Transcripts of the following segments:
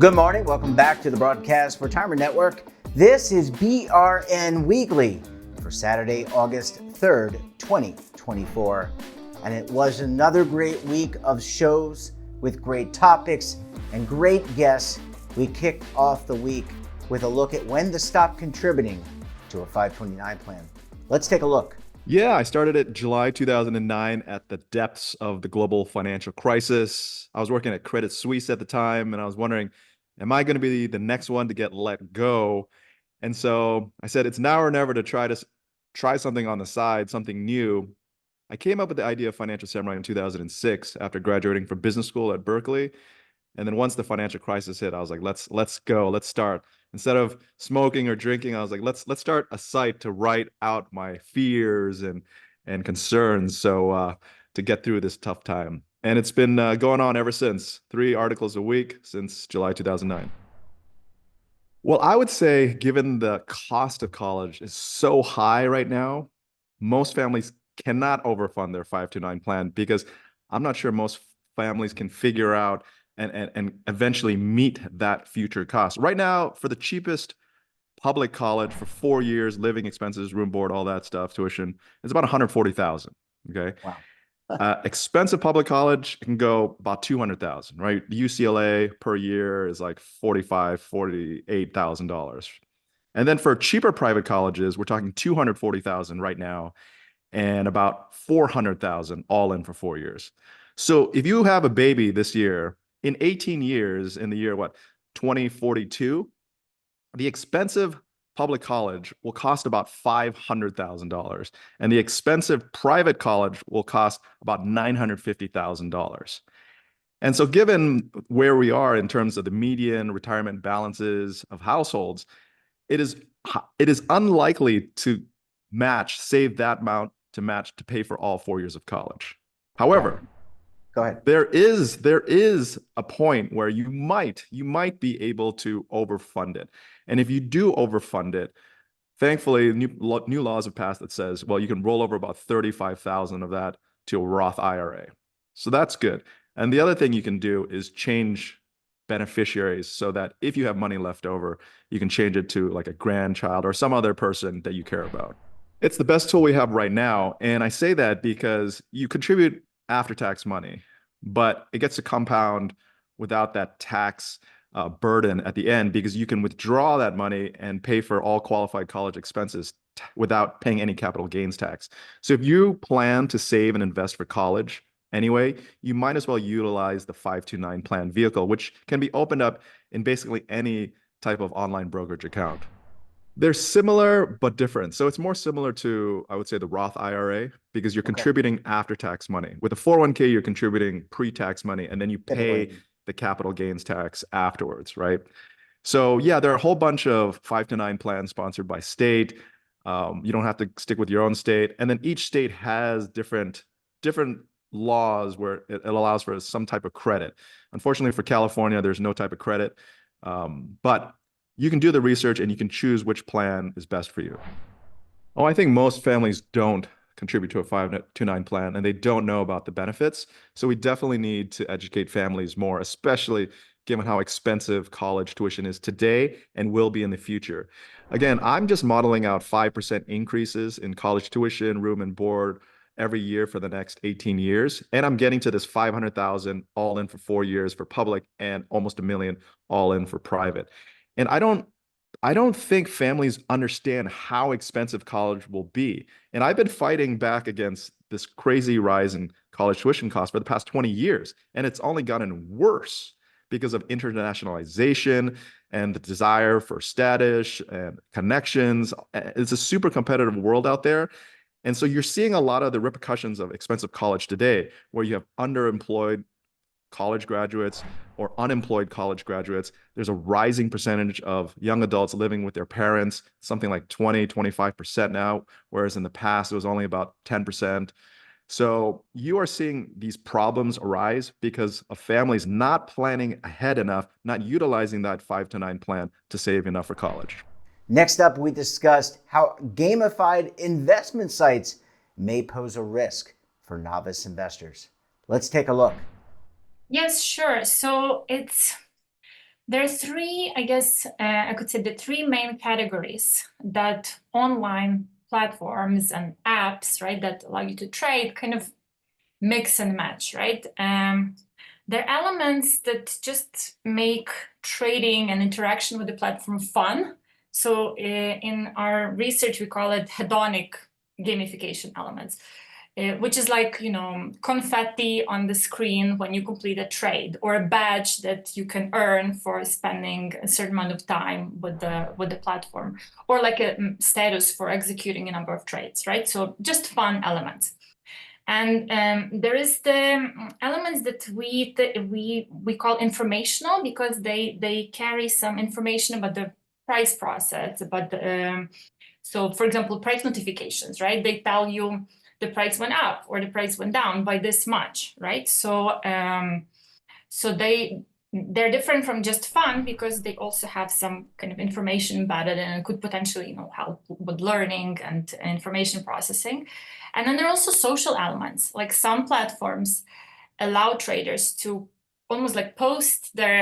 Good morning. Welcome back to the Broadcast Retirement Network. This is BRN Weekly for Saturday, August 3rd, 2024. And it was another great week of shows with great topics and great guests. We kicked off the week with a look at when to stop contributing to a 529 plan. Let's take a look. Yeah, I started it July 2009 at the depths of the global financial crisis. I was working at Credit Suisse at the time, and I was wondering, am I going to be the next one to get let go? And so I said, it's now or never to try something on the side, something new. I came up with the idea of Financial Samurai in 2006 after graduating from business school at Berkeley. And then once the financial crisis hit, I was like, let's go, let's start. Instead of smoking or drinking, I was like, let's start a site to write out my fears and concerns, so to get through this tough time. And it's been going on ever since. 3 articles a week since July 2009. Well, I would say, given the cost of college is so high right now, most families cannot overfund their 529 plan because I'm not sure most families can figure out and eventually meet that future cost. Right now, for the cheapest public college for 4 years, living expenses, room, board, all that stuff, tuition, it's about $140,000. Okay. Wow. Expensive public college can go about $200,000, right? The UCLA per year is like $48,000. And then for cheaper private colleges, we're talking $240,000 right now, and about $400,000 all in for 4 years. So if you have a baby this year, in 18 years, in the year 2042, the expensive public college will cost about $500,000, and the expensive private college will cost about $950,000. And so given where we are in terms of the median retirement balances of households, it is unlikely to save that amount to pay for all 4 years of college. However, Go ahead. There is a point where you might be able to overfund it. And if you do overfund it, thankfully new laws have passed that says, well, you can roll over about 35,000 of that to a Roth IRA. So that's good. And the other thing you can do is change beneficiaries so that if you have money left over, you can change it to like a grandchild or some other person that you care about. It's the best tool we have right now. And I say that because you contribute after-tax money, but it gets to compound without that tax burden at the end, because you can withdraw that money and pay for all qualified college expenses without paying any capital gains tax. So if you plan to save and invest for college anyway, you might as well utilize the 529 plan vehicle, which can be opened up in basically any type of online brokerage account. They're similar but different. So it's more similar to, I would say, the Roth IRA, because you're contributing after-tax money. With a 401k, you're contributing pre-tax money, and then you pay the capital gains tax afterwards, right? So yeah, there are a whole bunch of 529 plans sponsored by state. You don't have to stick with your own state. And then each state has different laws where it allows for some type of credit. Unfortunately for California, there's no type of credit. But you can do the research and you can choose which plan is best for you. Oh, I think most families don't contribute to a 529 plan and they don't know about the benefits. So we definitely need to educate families more, especially given how expensive college tuition is today and will be in the future. Again, I'm just modeling out 5% increases in college tuition, room and board every year for the next 18 years. And I'm getting to this 500,000 all in for 4 years for public and almost $1 million all in for private. And I don't think families understand how expensive college will be. And I've been fighting back against this crazy rise in college tuition costs for the past 20 years. And it's only gotten worse because of internationalization and the desire for status and connections. It's a super competitive world out there. And so you're seeing a lot of the repercussions of expensive college today, where you have underemployed college graduates or unemployed college graduates. There's a rising percentage of young adults living with their parents, something like 25% now, whereas in the past it was only about 10%. So you are seeing these problems arise because of families not planning ahead enough, not utilizing that 529 plan to save enough for college. Next up, we discussed how gamified investment sites may pose a risk for novice investors. Let's take a look. Yes, sure. So There are three, I guess, I could say the three main categories that online platforms and apps, right, that allow you to trade kind of mix and match, right? There are elements that just make trading and interaction with the platform fun. So in our research, we call it hedonic gamification elements, which is like, confetti on the screen when you complete a trade, or a badge that you can earn for spending a certain amount of time with the platform, or like a status for executing a number of trades, right? So just fun elements. And there is the elements that we call informational, because they carry some information about the price process, about the so for example, price notifications, right? They tell you the price went up or the price went down by this much, right? So they're different from just fun, because they also have some kind of information embedded, and it could potentially help with learning and information processing. And then there are also social elements, like some platforms allow traders to almost like post their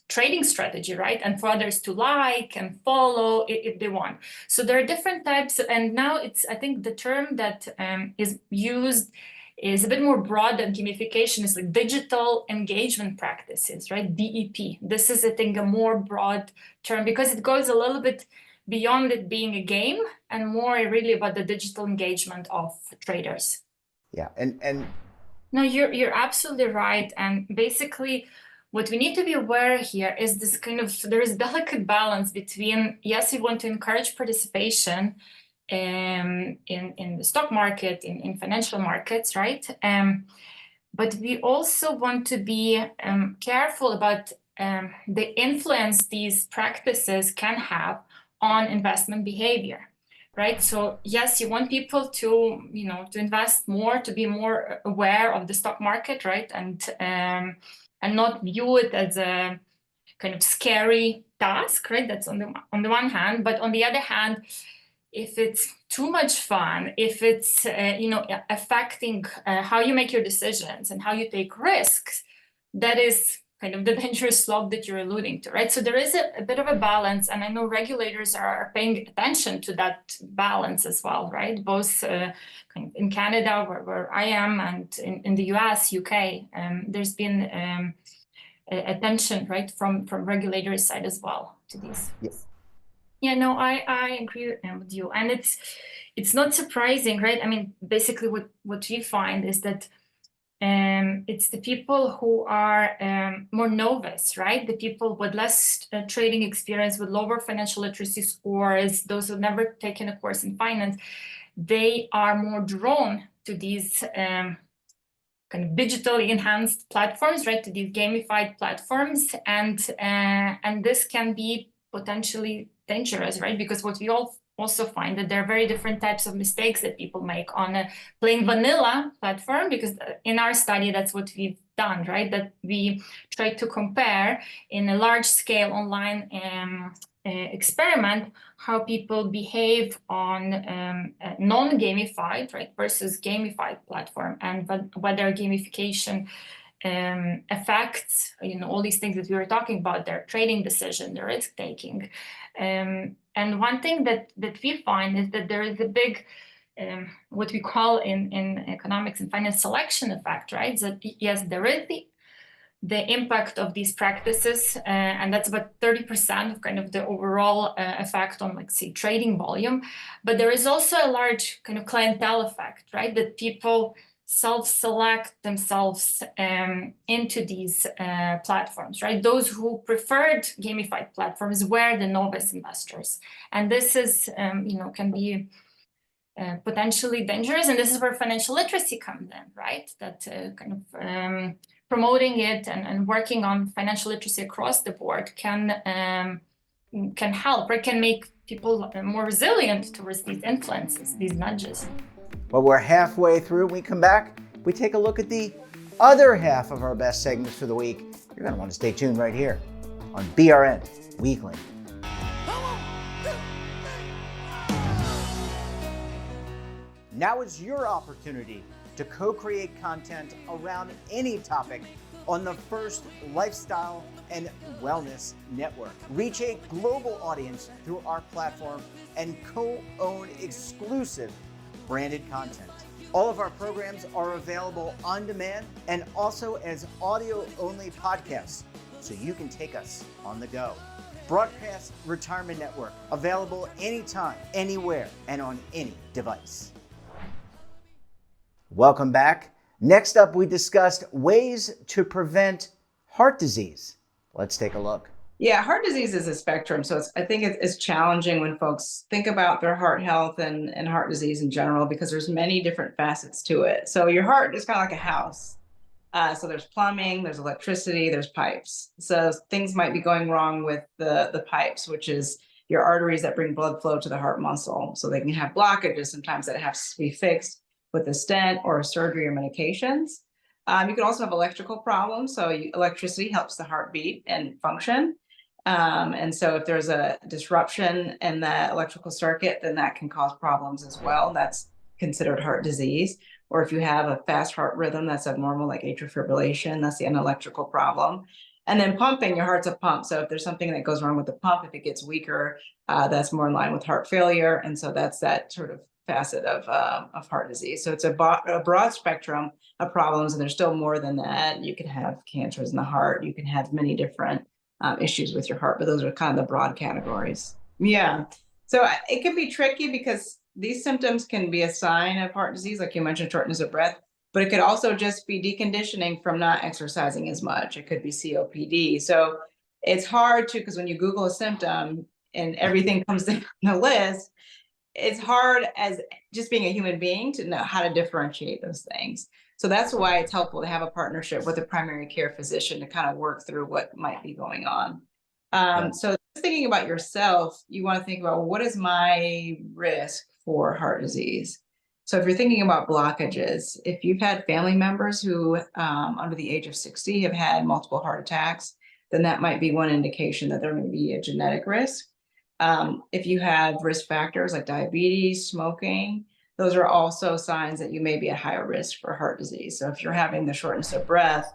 trading strategy, right? And for others to like and follow if they want. So there are different types. And now I think the term that is used is a bit more broad than gamification. It's like digital engagement practices, right? DEP. This is, I think, a more broad term, because it goes a little bit beyond it being a game and more really about the digital engagement of traders. Yeah, and no, you're absolutely right. And basically, what we need to be aware here is this kind of, there is delicate balance between, yes, we want to encourage participation in the stock market, in financial markets, right? But we also want to be careful about the influence these practices can have on investment behavior, right? So yes, you want people to, to invest more, to be more aware of the stock market, right? And not view it as a kind of scary task, right? That's on the one hand, but on the other hand, if it's too much fun, if it's affecting how you make your decisions and how you take risks, that is kind of the dangerous slope that you're alluding to, right? So there is a bit of a balance, and I know regulators are paying attention to that balance as well, right? Both kind of in Canada, where I am, and in the US, UK, there's been attention, right, from regulators' side as well to these. Yes. Yeah, no, I agree with you, and it's not surprising, right? I mean, basically, what we find is that it's the people who are more novice, right? The people with less trading experience, with lower financial literacy scores, those who've never taken a course in finance, they are more drawn to these kind of digitally enhanced platforms, right? To these gamified platforms, and this can be potentially dangerous, right? Because what we all also find that there are very different types of mistakes that people make on a plain vanilla platform, because in our study, that's what we've done, right? That we try to compare in a large scale online experiment how people behave on non-gamified, right, versus gamified platform, and whether gamification affects, all these things that we were talking about, their trading decision, their risk taking. And one thing that we find is that there is a big, what we call in economics and finance, selection effect, right? So yes, there is the impact of these practices, and that's about 30% of kind of the overall effect on, like, say, trading volume. But there is also a large kind of clientele effect, right? That people self-select themselves into these platforms, right? Those who preferred gamified platforms were the novice investors. And this is, can be potentially dangerous. And this is where financial literacy comes in, right? That kind of promoting it and working on financial literacy across the board can help, or can make people more resilient towards these influences, these nudges. Well, we're halfway through. When we come back, we take a look at the other half of our best segments for the week. You're going to want to stay tuned right here on BRN Weekly. Now is your opportunity to co-create content around any topic on the first lifestyle and wellness network. Reach a global audience through our platform and co-own exclusive branded content. All of our programs are available on demand and also as audio-only podcasts, so you can take us on the go. Broadcast Retirement Network, available anytime, anywhere, and on any device. Welcome back. Next up, we discussed ways to prevent heart disease. Let's take a look. Yeah, heart disease is a spectrum. So I think it's challenging when folks think about their heart health and heart disease in general, because there's many different facets to it. So your heart is kind of like a house. So there's plumbing, there's electricity, there's pipes. So things might be going wrong with the pipes, which is your arteries that bring blood flow to the heart muscle. So they can have blockages sometimes that have to be fixed with a stent or surgery or medications. You can also have electrical problems. So electricity helps the heart beat and function. And so if there's a disruption in the electrical circuit, then that can cause problems as well. That's considered heart disease. Or if you have a fast heart rhythm that's abnormal, like atrial fibrillation, that's an electrical problem. And then pumping, your heart's a pump. So if there's something that goes wrong with the pump, if it gets weaker, that's more in line with heart failure. And so that's that sort of facet of heart disease. So it's a broad spectrum of problems, and there's still more than that. You can have cancers in the heart. You can have many different issues with your heart, but those are kind of the broad categories. Yeah. So it can be tricky because these symptoms can be a sign of heart disease, like you mentioned, shortness of breath, but it could also just be deconditioning from not exercising as much. It could be COPD. So it's hard to, because when you Google a symptom and everything comes in the list, it's hard as just being a human being to know how to differentiate those things. So that's why it's helpful to have a partnership with a primary care physician to kind of work through what might be going on. So thinking about yourself, you want to think about, well, what is my risk for heart disease? So if you're thinking about blockages, if you've had family members who under the age of 60 have had multiple heart attacks, then that might be one indication that there may be a genetic risk. If you have risk factors like diabetes, smoking, those are also signs that you may be at higher risk for heart disease. So if you're having the shortness of breath,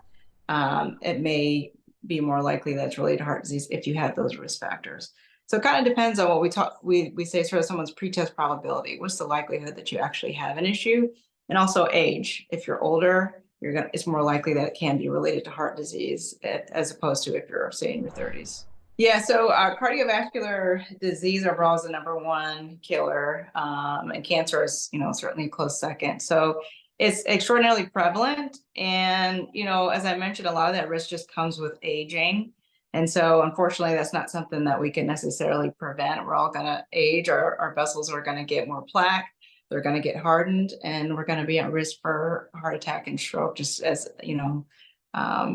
it may be more likely that it's related to heart disease if you have those risk factors. So it kind of depends on what we say, sort of someone's pretest probability. What's the likelihood that you actually have an issue? And also age. If you're older, it's more likely that it can be related to heart disease as opposed to if you're, say, in your 30s. Yeah, so cardiovascular disease overall is the #1 killer, and cancer is, certainly a close second. So it's extraordinarily prevalent, and as I mentioned, a lot of that risk just comes with aging, and so unfortunately, that's not something that we can necessarily prevent. We're all going to age. Our vessels are going to get more plaque. They're going to get hardened, and we're going to be at risk for heart attack and stroke, just as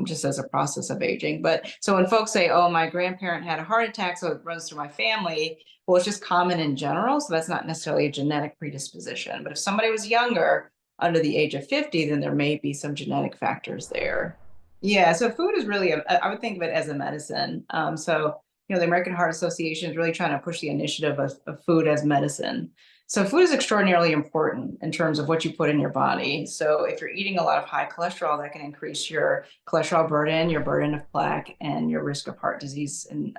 just as a process of aging. But so when folks say, oh, my grandparent had a heart attack, so it runs through my family, well, it's just common in general. So that's not necessarily a genetic predisposition. But if somebody was younger, under the age of 50, then there may be some genetic factors there. Yeah, so food is really, I would think of it as a medicine. So, the American Heart Association is really trying to push the initiative of food as medicine. So food is extraordinarily important in terms of what you put in your body. So if you're eating a lot of high cholesterol, that can increase your cholesterol burden, your burden of plaque, and your risk of heart disease and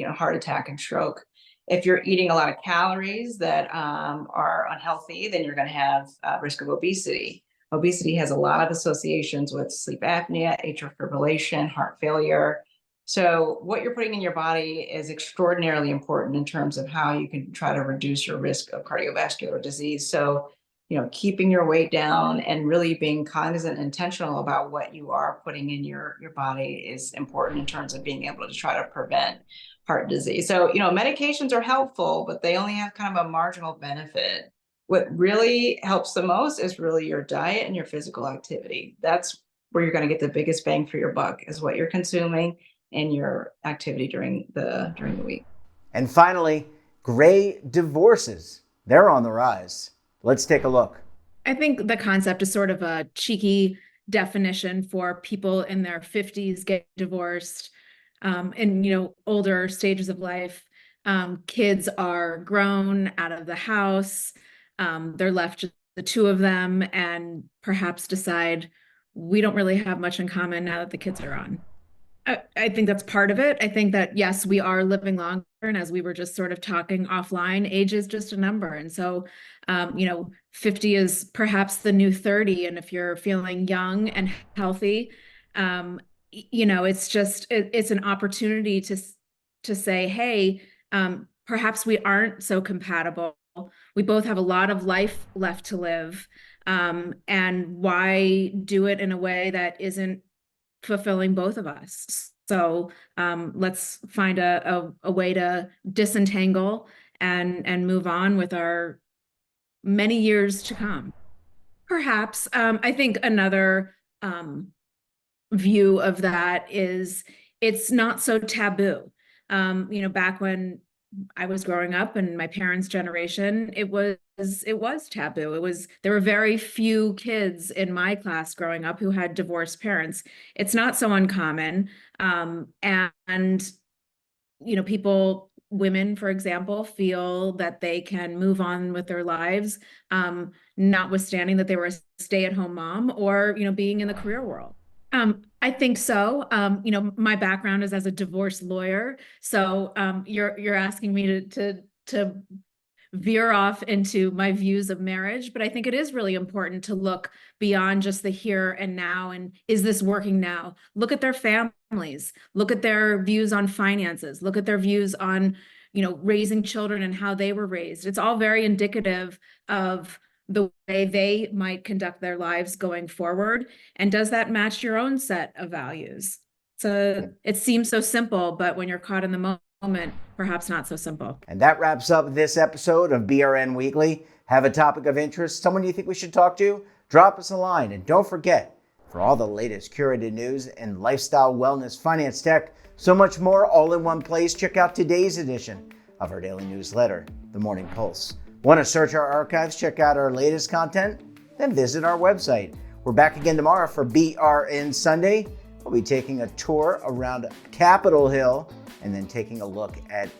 heart attack and stroke. If you're eating a lot of calories that are unhealthy, then you're going to have risk of obesity. Obesity has a lot of associations with sleep apnea, atrial fibrillation, heart failure. So what you're putting in your body is extraordinarily important in terms of how you can try to reduce your risk of cardiovascular disease. So, keeping your weight down and really being cognizant and intentional about what you are putting in your body is important in terms of being able to try to prevent heart disease. So, medications are helpful, but they only have kind of a marginal benefit. What really helps the most is really your diet and your physical activity. That's where you're going to get the biggest bang for your buck, is what you're consuming and your activity during the week. And finally, gray divorces. They're on the rise. Let's take a look. I think the concept is sort of a cheeky definition for people in their 50s get divorced, in older stages of life. Kids are grown out of the house. They're left just the two of them, and perhaps decide, we don't really have much in common now that the kids are on. I think that's part of it. I think that, yes, we are living longer. And as we were just sort of talking offline, age is just a number. And so, 50 is perhaps the new 30. And if you're feeling young and healthy, it's an opportunity to say, hey, perhaps we aren't so compatible. We both have a lot of life left to live. And why do it in a way that isn't fulfilling both of us? So let's find a way to disentangle and move on with our many years to come. Perhaps I think another view of that is it's not so taboo. Back when I was growing up and my parents' generation, it was taboo. There were very few kids in my class growing up who had divorced parents. It's not so uncommon. And women, for example, feel that they can move on with their lives, notwithstanding that they were a stay-at-home mom or, being in the career world. I think so. My background is as a divorce lawyer. So you're asking me to veer off into my views of marriage, but I think it is really important to look beyond just the here and now. And is this working now? Look at their families, look at their views on finances, look at their views on, raising children and how they were raised. It's all very indicative of the way they might conduct their lives going forward. And does that match your own set of values? So it seems so simple, but when you're caught in the moment, perhaps not so simple. And that wraps up this episode of BRN Weekly. Have a topic of interest, someone you think we should talk to? Drop us a line. And don't forget, for all the latest curated news and lifestyle, wellness, finance, tech, so much more all in one place, check out today's edition of our daily newsletter, The Morning Pulse. Want to search our archives, check out our latest content? Then visit our website. We're back again tomorrow for BRN Sunday. We'll be taking a tour around Capitol Hill and then taking a look at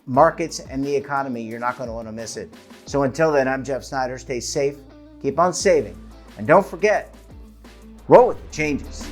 markets and the economy. You're not going to want to miss it. So until then, I'm Jeff Snyder. Stay safe, keep on saving, and don't forget, roll with the changes.